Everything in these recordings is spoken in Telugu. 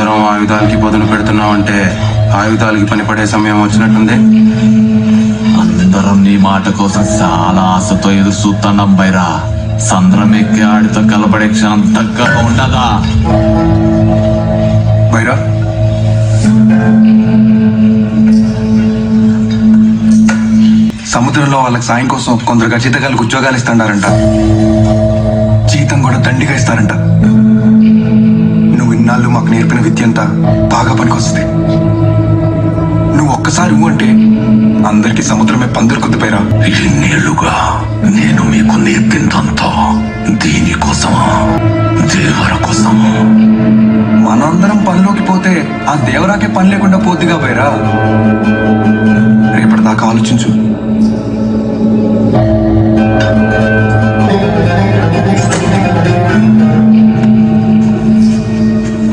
అందరం ఆయుధాలకి పదును పెడుతున్నామంటే ఆయుధాలకి పనిపడే సమయం వచ్చినట్టుంది. అందరం నీ మాట కోసం చాలా ఆశతో ఎదురు చూస్తున్నాం బైరా. సంద్రం ఎక్కి ఆడితో కలబడే క్షణం దగ్గరగా ఉండదా బైరా? సముద్రంలో వాళ్ళకి సాయం కోసం కొందరు ఖచ్చితంగా ఉద్యోగాలు ఇస్తాడారంట. జీతం కూడా దండిగా ఇస్తారంట. నువ్వు ఇన్నాళ్ళు మాకు నేర్పిన విద్య అంతా బాగా పనికొస్తుంది. నువ్వు ఒక్కసారి అంటే అందరికీ సముద్రమే పందురుకుంది పైరా. ఎన్నేళ్లుగా నేను మీకు నేర్పిందంతా దీనికోసమా? దేవర కోసమా? మనందరం పనిలోకి పోతే ఆ దేవరాకే పని లేకుండా పోద్దిగా పైరా. రేపటిదాకా ఆలోచించు.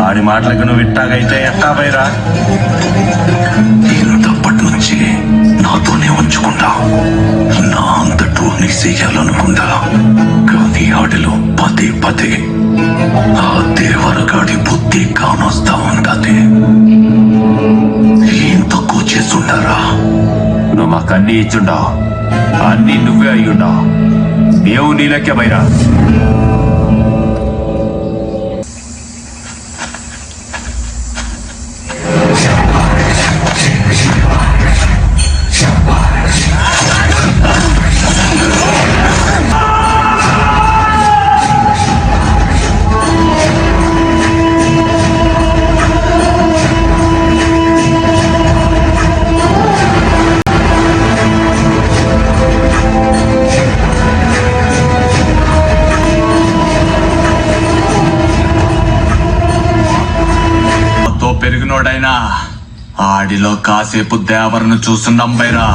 ఆడి మాటలకు నువ్వు ఇట్టాగైతే ఎట్టా బైరా? ఇంతప్పటి నుంచి నాతోనే ఉంచుకుంటా. నా అంతటూ నీ చెయ్యాలనుకుంటా. కానీ ఆడిలో పదే పదే ఆ దేవరగాడి బుద్ధి కానొస్తా ఉంటది. ఏం తక్కువ చేస్తుంటారా? నువ్వు మాకు అన్ని ఇచ్చుండా, అన్ని నువ్వే అయ్యుండా. దేవు నీలకే బైరా. పెరిగినోడైనా ఆడిలో కాసేపు దేవరను చూస్తున్నాం బైరా.